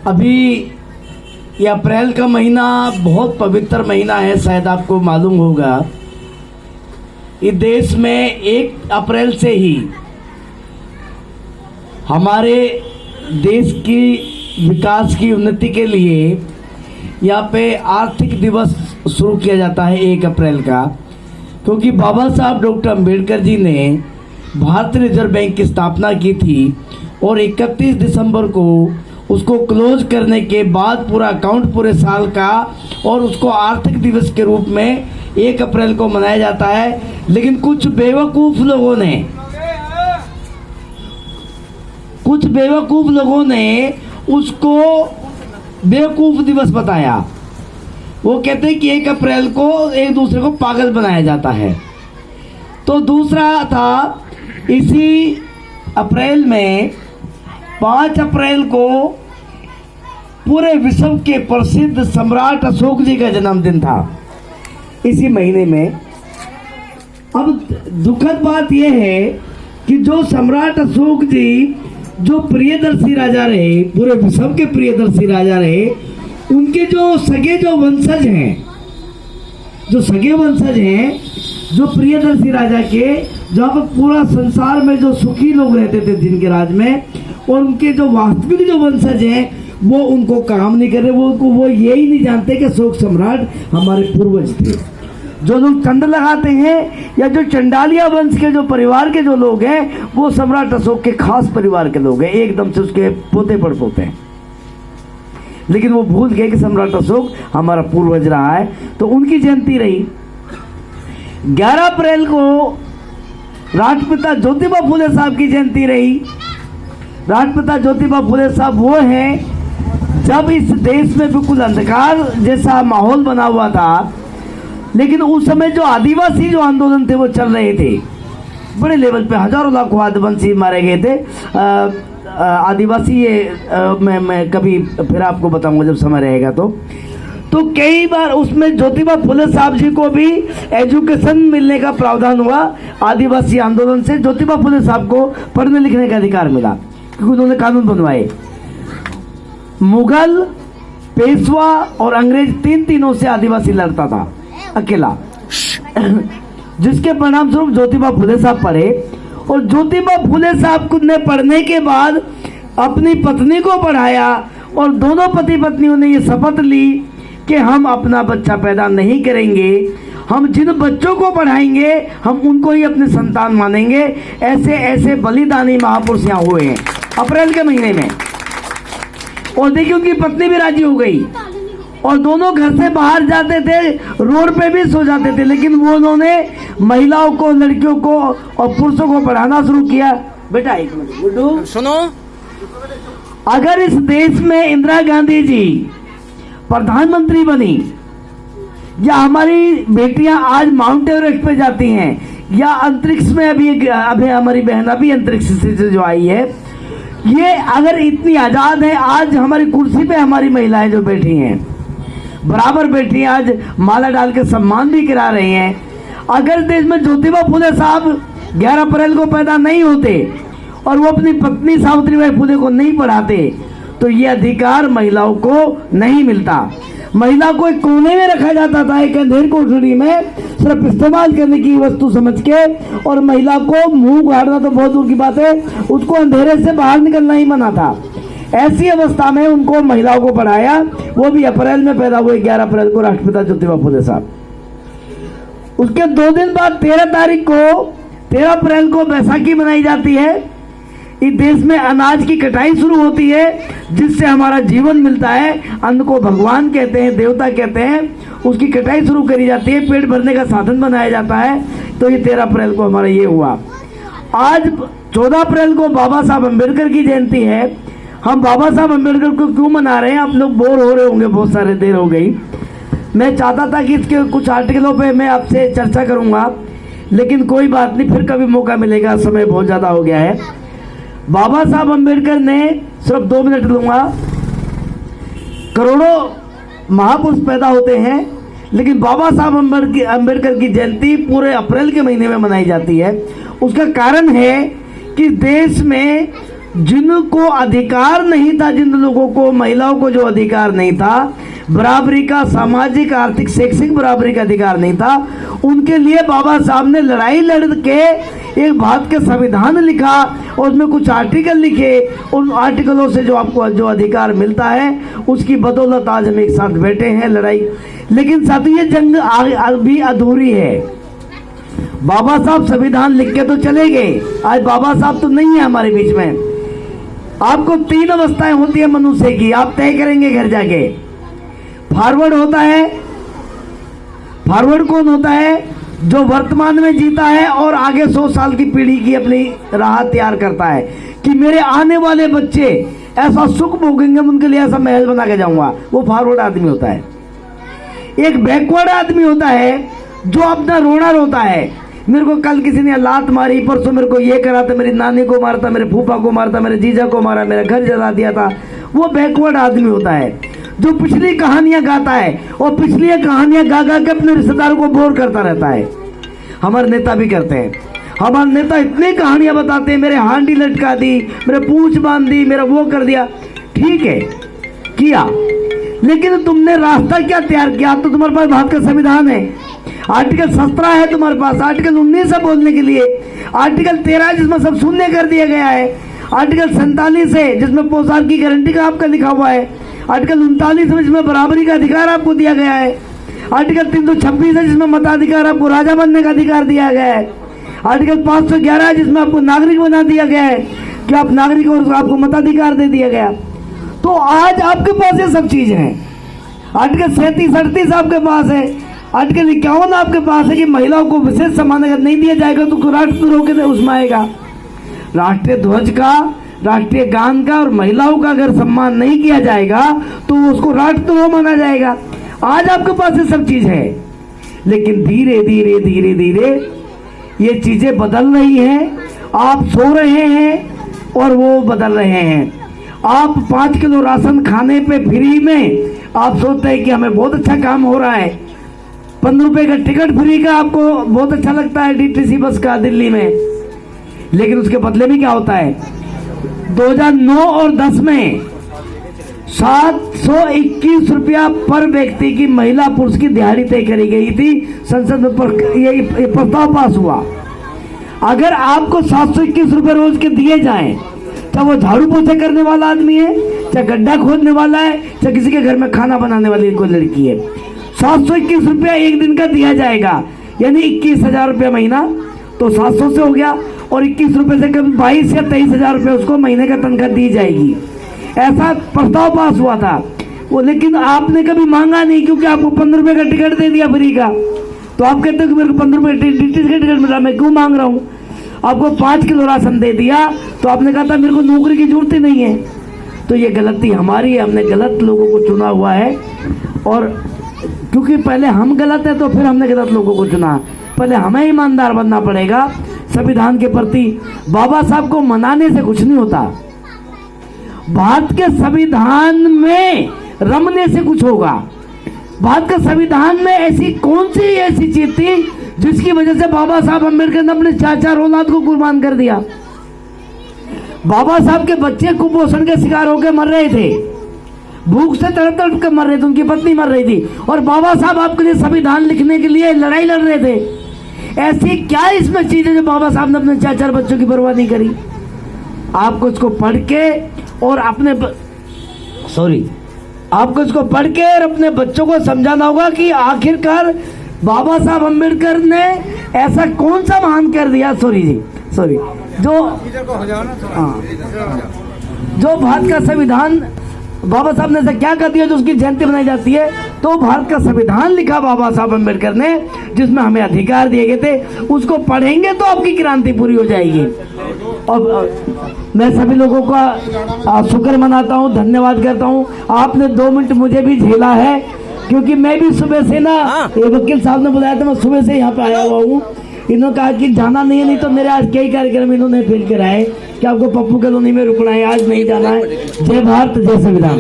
अभी ये अप्रैल का महीना बहुत पवित्र महीना है, शायद आपको मालूम होगा। इस देश में 1 अप्रैल से ही हमारे देश की विकास की उन्नति के लिए यहाँ पे आर्थिक दिवस शुरू किया जाता है 1 अप्रैल का, क्योंकि बाबा साहब डॉक्टर अंबेडकर जी ने भारतीय रिजर्व बैंक की स्थापना की थी और 31 दिसंबर को उसको क्लोज करने के बाद पूरा अकाउंट पूरे साल का और उसको आर्थिक दिवस के रूप में 1 अप्रैल को मनाया जाता है। लेकिन कुछ बेवकूफ़ लोगों ने उसको बेवकूफ़ दिवस बताया। वो कहते हैं कि 1 अप्रैल को एक दूसरे को पागल बनाया जाता है। तो दूसरा था, इसी अप्रैल में 5 अप्रैल को पूरे विश्व के प्रसिद्ध सम्राट अशोक जी का जन्मदिन था इसी महीने में। अब दुखद बात यह है कि जो सम्राट अशोक जी जो प्रियदर्शी राजा रहे, पूरे विश्व के प्रियदर्शी राजा रहे, उनके जो सगे वंशज हैं, जो प्रियदर्शी राजा के, जहाँ पर पूरा संसार में जो सुखी लोग रहते थे जिनके राज में, और उनके जो वास्तविक जो वंशज हैं वो उनको काम नहीं कर रहे। वो यही नहीं जानते कि अशोक सम्राट हमारे पूर्वज थे। जो लोग चंड लगाते हैं या जो चंडालिया वंश के जो परिवार के जो लोग हैं, वो सम्राट अशोक के खास परिवार के लोग हैं, एकदम से उसके पोते पड़पोते हैं। लेकिन वो भूल गए कि सम्राट अशोक हमारा पूर्वज रहा है, तो उनकी जयंती रही। 11 अप्रैल को राष्ट्रपिता ज्योतिबा फुले साहब की जयंती रही। राष्ट्रपिता ज्योतिबा फुले साहब वो हैं जब इस देश में बिल्कुल अंधकार जैसा माहौल बना हुआ था, लेकिन उस समय जो आदिवासी जो आंदोलन थे वो चल रहे थे बड़े लेवल पे, हजारों लाखों आदिवासी मारे गए थे। आदिवासी ये मैं कभी फिर आपको बताऊंगा जब समय रहेगा। तो कई बार उसमें ज्योतिबा फुले साहब जी को भी एजुकेशन मिलने का प्रावधान हुआ। आदिवासी आंदोलन से ज्योतिबा फुले साहब को पढ़ने लिखने का अधिकार मिला, क्योंकि उन्होंने कानून बनवाए। मुगल, पेशवा और अंग्रेज तीनों से आदिवासी लड़ता था अकेला, जिसके परिणाम स्वरूप ज्योतिबा फुले साहब पढ़े। और ज्योतिबा फुले साहब ने पढ़ने के बाद अपनी पत्नी को पढ़ाया, और दोनों पति पत्नियों ने ये शपथ ली कि हम अपना बच्चा पैदा नहीं करेंगे, हम जिन बच्चों को पढ़ाएंगे हम उनको ही अपने संतान मानेंगे। ऐसे बलिदानी महापुरुष यहाँ हुए हैं अप्रैल के महीने में। और देखिए उनकी पत्नी भी राजी हो गई, और दोनों घर से बाहर जाते थे, रोड पे भी सो जाते थे, लेकिन वो उन्होंने महिलाओं को, लड़कियों को और पुरुषों को पढ़ाना शुरू किया। बेटा एक मिनट गुड्डू सुनो, अगर इस देश में इंदिरा गांधी जी प्रधानमंत्री बनी, या हमारी बेटियां आज माउंट एवरेस्ट पे जाती हैं, या अंतरिक्ष में अभी हमारी बहन अभी अंतरिक्ष से जो आई है, ये अगर इतनी आजाद है, आज हमारी कुर्सी पे हमारी महिलाएं जो बैठी हैं बराबर बैठी हैं, आज माला डाल के सम्मान भी करा रही हैं। अगर देश में ज्योतिबा फुले साहब 11 अप्रैल को पैदा नहीं होते और वो अपनी पत्नी सावित्रीबाई फुले को नहीं पढ़ाते, तो ये अधिकार महिलाओं को नहीं मिलता। महिला को एक कोने में रखा जाता था, एक अंधेर कोठरी में, सिर्फ इस्तेमाल करने की वस्तु समझ के, और महिला को मुंह गाड़ना तो बहुत दूर की बात है, उसको अंधेरे से बाहर निकलना ही मना था। ऐसी अवस्था में उनको महिलाओं को पढ़ाया, वो भी अप्रैल में पैदा हुए 11 अप्रैल को राष्ट्रपिता ज्योतिबा फुले साहब। उसके 2 दिन बाद 13 अप्रैल को बैसाखी मनाई जाती है। इस देश में अनाज की कटाई शुरू होती है, जिससे हमारा जीवन मिलता है। अन्न को भगवान कहते हैं, देवता कहते हैं। उसकी कटाई शुरू करी जाती है, पेट भरने का साधन बनाया जाता है। तो ये 13 अप्रैल को हमारा ये हुआ। आज 14 अप्रैल को बाबा साहब अम्बेडकर की जयंती है। हम बाबा साहब अम्बेडकर को क्यों मना रहे हैं, आप लोग बोर हो रहे होंगे, बहुत सारे देर हो गई। मैं चाहता था कि इसके कुछ आर्टिकलों पे मैं आपसे चर्चा करूंगा, लेकिन कोई बात नहीं, फिर कभी मौका मिलेगा, समय बहुत ज़्यादा हो गया है। बाबा साहब अम्बेडकर ने, सिर्फ 2 मिनट लूँगा, करोड़ों महापुरुष पैदा होते हैं, लेकिन बाबा साहब अम्बेडकर की जयंती पूरे अप्रैल के महीने में मनाई जाती है। उसका कारण है कि देश में जिनको अधिकार नहीं था, जिन लोगों को, महिलाओं को जो अधिकार नहीं था, बराबरी का, सामाजिक, आर्थिक, शैक्षिक बराबरी का अधिकार नहीं था, उनके लिए बाबा साहब ने लड़ाई लड़ के एक भारत के संविधान लिखा और उसमें कुछ आर्टिकल लिखे। उन आर्टिकलों से जो आपको जो अधिकार मिलता है उसकी बदौलत आज हम एक साथ बैठे हैं लड़ाई। लेकिन साथियों, ये जंग अभी अधूरी है। बाबा साहब संविधान लिख के तो चले गए, आज बाबा साहब तो नहीं है हमारे बीच में। आपको 3 अवस्थाएं होती है मनुष्य की, आप तय करेंगे घर जाके। फॉरवर्ड होता है, फॉरवर्ड कौन होता है? जो वर्तमान में जीता है और आगे 100 साल की पीढ़ी की अपनी राह तैयार करता है कि मेरे आने वाले बच्चे ऐसा सुख भोगेंगे, उनके लिए ऐसा महल बना के जाऊंगा। वो फॉरवर्ड आदमी होता है। एक बैकवर्ड आदमी होता है जो अपना रोना रोता है, मेरे को कल किसी ने लात मारी, परसों मेरे को ये करा था, मेरी नानी को मारता, मेरे फूफा को मारता, मेरे जीजा को मारा, मेरा घर जला दिया था। वो बैकवर्ड आदमी होता है जो पिछली कहानियां गाता है और पिछली कहानियां गा गा के अपने रिश्तेदारों को बोर करता रहता है। हमारे नेता भी करते हैं। हमारे नेता इतनी कहानियां बताते हैं, मेरे हांडी लटका दी, मेरे पूंछ बांध दी, मेरा वो कर दिया। ठीक है, किया, लेकिन तुमने रास्ता क्या तैयार किया? तो तुम्हारे पास भारत का संविधान है, आर्टिकल 17 है तुम्हारे पास, आर्टिकल 19 है बोलने के लिए, आर्टिकल 13 है जिसमें सब शून्य कर दिया गया है, आर्टिकल 47 है जिसमें पोशाक की गारंटी का आपका लिखा हुआ है, आर्टिकल 39 है जिसमें बराबरी का अधिकार आपको दिया गया है, आर्टिकल 326 है जिसमें मताधिकार, आपको राजा बनने का अधिकार दिया गया है, आर्टिकल 511 है जिसमें आपको नागरिक बना दिया गया है कि आप नागरिक और आपको मताधिकार दे दिया गया। तो आज आपके पास ये सब चीजें हैं। आर्टिकल 37-38 आपके पास है, आर्टिकल 51 आपके पास है कि महिलाओं को विशेष सम्मान अगर नहीं दिया जाएगा तो राष्ट्रद्रोह के उसमें आएगा। राष्ट्रीय ध्वज का, राष्ट्रीय गान का और महिलाओं का अगर सम्मान नहीं किया जाएगा तो उसको राष्ट्रद्रोह माना जाएगा। आज आपके पास ये सब चीज है, लेकिन धीरे धीरे धीरे धीरे ये चीजें बदल रही हैं। आप सो रहे हैं और वो बदल रहे हैं। आप 5 किलो राशन खाने पे फ्री में आप सोचते हैं कि हमें बहुत अच्छा काम हो रहा है। 15 रुपए का टिकट फ्री का आपको बहुत अच्छा लगता है डीटीसी बस का दिल्ली में, लेकिन उसके बदले में क्या होता है? 2009 और 10 में 721 रुपया पर व्यक्ति की महिला पुरुष की दिहाड़ी तय करी गई थी। संसद में ये प्रस्ताव पास हुआ। अगर आपको 721 रुपये रोज के दिए जाएं, चाहे वो झाड़ू पोछा करने वाला आदमी है, चाहे गड्ढा खोदने वाला है, चाहे किसी के घर में खाना बनाने वाली कोई लड़की है, 721 रुपया एक दिन का दिया जाएगा, यानी 21,000 रुपया महीना। तो 700 से हो गया और 21 रुपये से कभी 22 या 23,000 रुपये उसको महीने का तनख्वाह दी जाएगी। ऐसा प्रस्ताव पास हुआ था वो, लेकिन आपने कभी मांगा नहीं, क्योंकि आपको 15 रुपये का टिकट दे दिया फ्री का। तो आप कहते हो कि मेरे को 15 रुपये टिकट मिला, मैं क्यों मांग रहा हूँ? आपको 5 किलो राशन दे दिया तो आपने कहा था मेरे को नौकरी की जरूरत ही नहीं है। तो ये गलती हमारी है, हमने गलत लोगों को चुना हुआ है। और क्योंकि पहले हम गलत है तो फिर हमने गलत लोगों को चुना। पहले हमें ईमानदार बनना पड़ेगा संविधान के प्रति। बाबा साहब को मनाने से कुछ नहीं होता, भारत के संविधान में रमने से कुछ होगा। भारत के संविधान में ऐसी कौन सी ऐसी चीज थी जिसकी वजह से बाबा साहब अम्बेडकर ने अपने 4 औलाद को कुर्बान कर दिया? बाबा साहब के बच्चे कुपोषण के शिकार होकर मर रहे थे, भूख से तड़प तड़प कर मर रहे थे, उनकी पत्नी मर रही थी, और बाबा साहब आपके लिए संविधान लिखने के लिए लड़ाई लड़ रहे थे। ऐसी क्या इसमें चीज है जो बाबा साहब ने अपने 4 बच्चों की परवाह नहीं करी? आपको इसको पढ़ के और आपको इसको पढ़ के और अपने बच्चों को समझाना होगा कि आखिरकार बाबा साहब अम्बेडकर ने ऐसा कौन सा महान कर दिया। जो भारत का संविधान बाबा साहब ने ऐसा क्या कर दिया जो उसकी जयंती बनाई जाती है? तो भारत का संविधान लिखा बाबा साहब अम्बेडकर ने, जिसमें हमें अधिकार दिए गए थे। उसको पढ़ेंगे तो आपकी क्रांति पूरी हो जाएगी। और मैं सभी लोगों का शुक्र मनाता हूँ, धन्यवाद करता हूँ। आपने 2 मिनट मुझे भी झेला है, क्योंकि मैं भी सुबह से ना, ये वकील साहब ने बुलाया था, मैं सुबह से यहाँ पे आया हुआ हूँ। इन्होंने कहा कि जाना नहीं है, नहीं तो मेरे आज कई कार्यक्रम इन्होंने फेल कराए कि आपको पप्पू कॉलोनी में रुकना है, आज नहीं जाना है। जय भारत, जय संविधान।